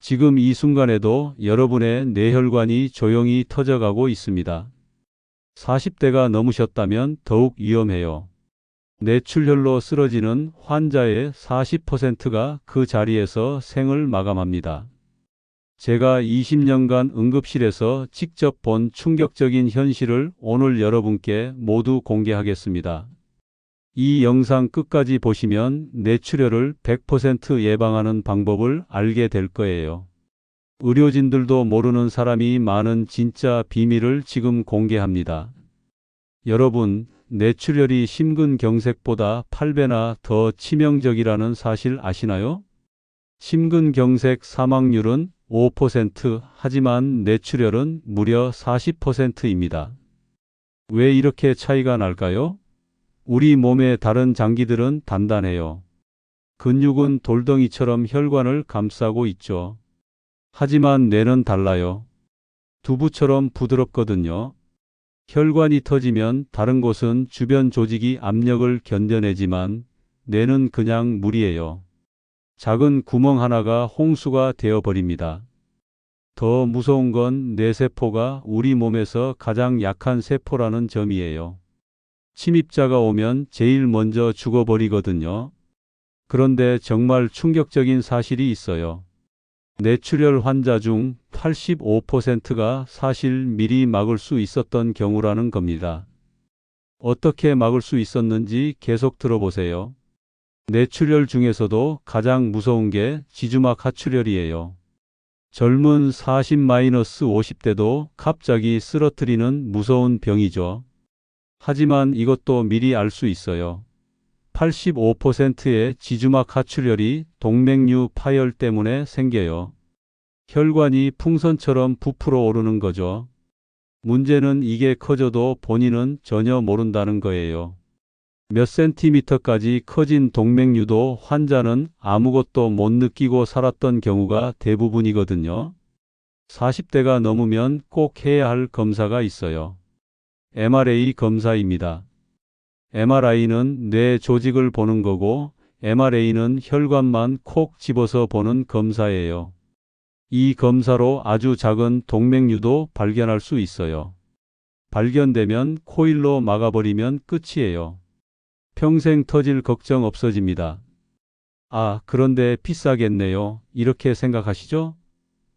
지금 이 순간에도 여러분의 뇌혈관이 조용히 터져가고 있습니다. 40대가 넘으셨다면 더욱 위험해요. 뇌출혈로 쓰러지는 환자의 40%가 그 자리에서 생을 마감합니다. 제가 20년간 응급실에서 직접 본 충격적인 현실을 오늘 여러분께 모두 공개하겠습니다. 이 영상 끝까지 보시면 뇌출혈을 100% 예방하는 방법을 알게 될 거예요. 의료진들도 모르는 사람이 많은 진짜 비밀을 지금 공개합니다. 여러분, 뇌출혈이 심근경색보다 8배나 더 치명적이라는 사실 아시나요? 심근경색 사망률은 5%, 하지만 뇌출혈은 무려 40%입니다. 왜 이렇게 차이가 날까요? 우리 몸의 다른 장기들은 단단해요. 근육은 돌덩이처럼 혈관을 감싸고 있죠. 하지만 뇌는 달라요. 두부처럼 부드럽거든요. 혈관이 터지면 다른 곳은 주변 조직이 압력을 견뎌내지만 뇌는 그냥 물이에요. 작은 구멍 하나가 홍수가 되어버립니다. 더 무서운 건 뇌세포가 우리 몸에서 가장 약한 세포라는 점이에요. 침입자가 오면 제일 먼저 죽어버리거든요. 그런데 정말 충격적인 사실이 있어요. 뇌출혈 환자 중 85%가 사실 미리 막을 수 있었던 경우라는 겁니다. 어떻게 막을 수 있었는지 계속 들어보세요. 뇌출혈 중에서도 가장 무서운 게 지주막 하출혈이에요. 젊은 40-50대도 갑자기 쓰러뜨리는 무서운 병이죠. 하지만 이것도 미리 알 수 있어요. 85%의 지주막 하출혈이 동맥류 파열 때문에 생겨요. 혈관이 풍선처럼 부풀어 오르는 거죠. 문제는 이게 커져도 본인은 전혀 모른다는 거예요. 몇 센티미터까지 커진 동맥류도 환자는 아무것도 못 느끼고 살았던 경우가 대부분이거든요. 40대가 넘으면 꼭 해야 할 검사가 있어요. MRA 검사입니다. MRI는 뇌 조직을 보는 거고 MRA는 혈관만 콕 집어서 보는 검사예요. 이 검사로 아주 작은 동맥류도 발견할 수 있어요. 발견되면 코일로 막아버리면 끝이에요. 평생 터질 걱정 없어집니다. 아, 그런데 비싸겠네요. 이렇게 생각하시죠?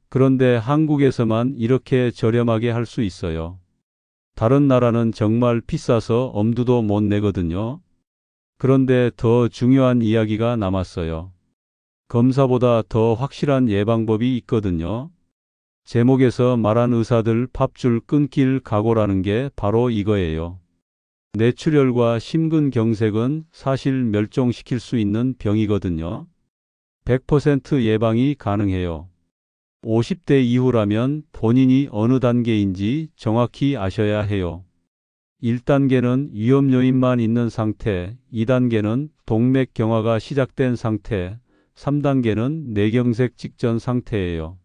그런데 한국에서만 이렇게 저렴하게 할 수 있어요. 다른 나라는 정말 비싸서 엄두도 못 내거든요. 그런데 더 중요한 이야기가 남았어요. 검사보다 더 확실한 예방법이 있거든요. 제목에서 말한 의사들 밥줄 끊길 각오라는 게 바로 이거예요. 뇌출혈과 심근경색은 사실 멸종시킬 수 있는 병이거든요. 100% 예방이 가능해요. 50대 이후라면 본인이 어느 단계인지 정확히 아셔야 해요. 1단계는 위험 요인만 있는 상태, 2단계는 동맥 경화가 시작된 상태, 3단계는 뇌경색 직전 상태예요.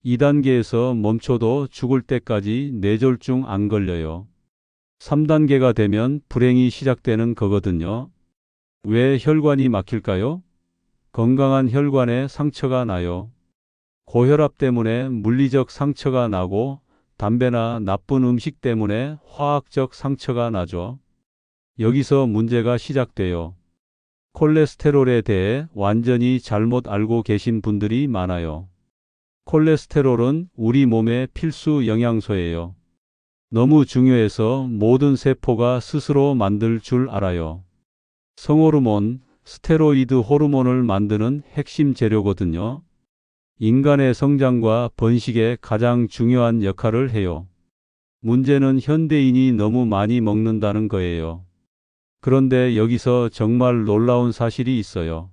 2단계에서 멈춰도 죽을 때까지 뇌졸중 안 걸려요. 3단계가 되면 불행이 시작되는 거거든요. 왜 혈관이 막힐까요? 건강한 혈관에 상처가 나요. 고혈압 때문에 물리적 상처가 나고 담배나 나쁜 음식 때문에 화학적 상처가 나죠. 여기서 문제가 시작돼요. 콜레스테롤에 대해 완전히 잘못 알고 계신 분들이 많아요. 콜레스테롤은 우리 몸의 필수 영양소예요. 너무 중요해서 모든 세포가 스스로 만들 줄 알아요. 성호르몬, 스테로이드 호르몬을 만드는 핵심 재료거든요. 인간의 성장과 번식에 가장 중요한 역할을 해요. 문제는 현대인이 너무 많이 먹는다는 거예요. 그런데 여기서 정말 놀라운 사실이 있어요.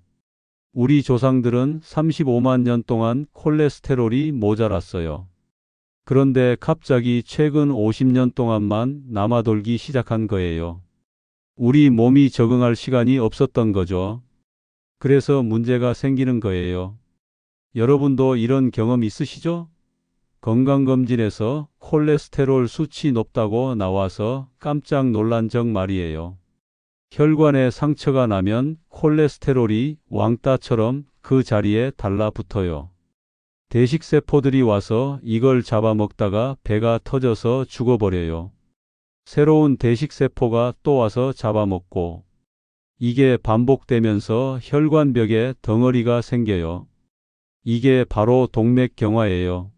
우리 조상들은 35만 년 동안 콜레스테롤이 모자랐어요. 그런데 갑자기 최근 50년 동안만 남아돌기 시작한 거예요. 우리 몸이 적응할 시간이 없었던 거죠. 그래서 문제가 생기는 거예요. 여러분도 이런 경험 있으시죠? 건강검진에서 콜레스테롤 수치 높다고 나와서 깜짝 놀란 적 말이에요. 혈관에 상처가 나면 콜레스테롤이 왕따처럼 그 자리에 달라붙어요. 대식세포들이 와서 이걸 잡아먹다가 배가 터져서 죽어버려요. 새로운 대식세포가 또 와서 잡아먹고 이게 반복되면서 혈관벽에 덩어리가 생겨요. 이게 바로 동맥경화예요.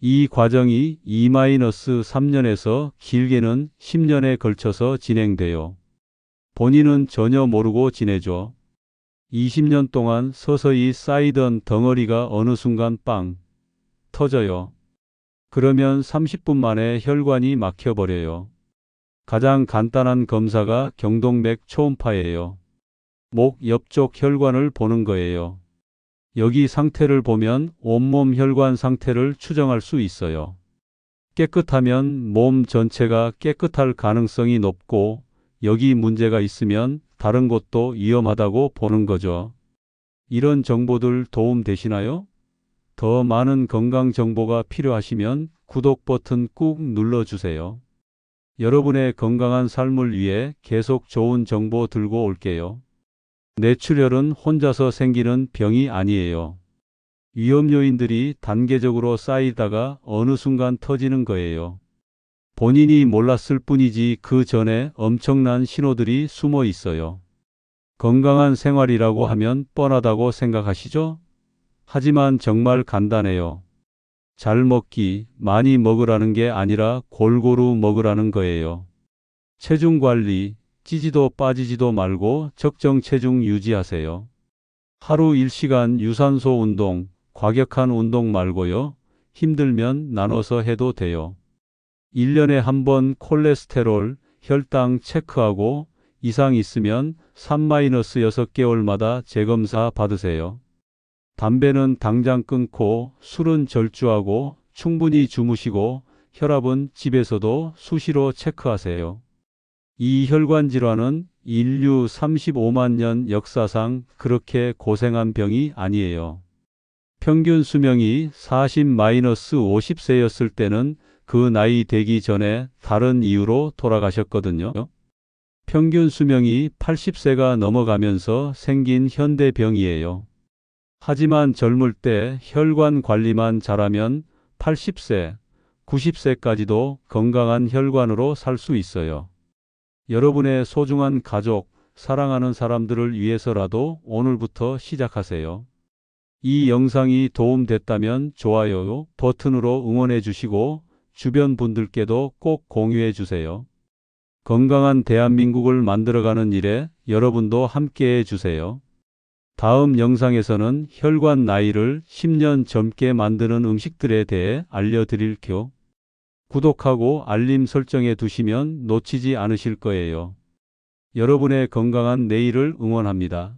이 과정이 2-3년에서 길게는 10년에 걸쳐서 진행돼요. 본인은 전혀 모르고 지내죠. 20년 동안 서서히 쌓이던 덩어리가 어느 순간 빵 터져요. 그러면 30분 만에 혈관이 막혀버려요. 가장 간단한 검사가 경동맥 초음파예요. 목 옆쪽 혈관을 보는 거예요. 여기 상태를 보면 온몸 혈관 상태를 추정할 수 있어요. 깨끗하면 몸 전체가 깨끗할 가능성이 높고 여기 문제가 있으면 다른 곳도 위험하다고 보는 거죠. 이런 정보들 도움 되시나요? 더 많은 건강 정보가 필요하시면 구독 버튼 꾹 눌러주세요. 여러분의 건강한 삶을 위해 계속 좋은 정보 들고 올게요. 뇌출혈은 혼자서 생기는 병이 아니에요. 위험 요인들이 단계적으로 쌓이다가 어느 순간 터지는 거예요. 본인이 몰랐을 뿐이지 그 전에 엄청난 신호들이 숨어 있어요. 건강한 생활이라고 하면 뻔하다고 생각하시죠? 하지만 정말 간단해요. 잘 먹기, 많이 먹으라는 게 아니라 골고루 먹으라는 거예요. 체중 관리, 찌지도 빠지지도 말고 적정 체중 유지하세요. 하루 1시간 유산소 운동, 과격한 운동 말고요. 힘들면 나눠서 해도 돼요. 1년에 한 번 콜레스테롤, 혈당 체크하고 이상 있으면 3-6개월마다 재검사 받으세요. 담배는 당장 끊고 술은 절주하고 충분히 주무시고 혈압은 집에서도 수시로 체크하세요. 이 혈관 질환은 인류 35만 년 역사상 그렇게 고생한 병이 아니에요. 평균 수명이 40-50세였을 때는 그 나이 되기 전에 다른 이유로 돌아가셨거든요. 평균 수명이 80세가 넘어가면서 생긴 현대병이에요. 하지만 젊을 때 혈관 관리만 잘하면 80세, 90세까지도 건강한 혈관으로 살 수 있어요. 여러분의 소중한 가족, 사랑하는 사람들을 위해서라도 오늘부터 시작하세요. 이 영상이 도움됐다면 좋아요 버튼으로 응원해 주시고 주변 분들께도 꼭 공유해 주세요. 건강한 대한민국을 만들어가는 일에 여러분도 함께해 주세요. 다음 영상에서는 혈관 나이를 10년 젊게 만드는 음식들에 대해 알려드릴게요. 구독하고 알림 설정해 두시면 놓치지 않으실 거예요. 여러분의 건강한 내일을 응원합니다.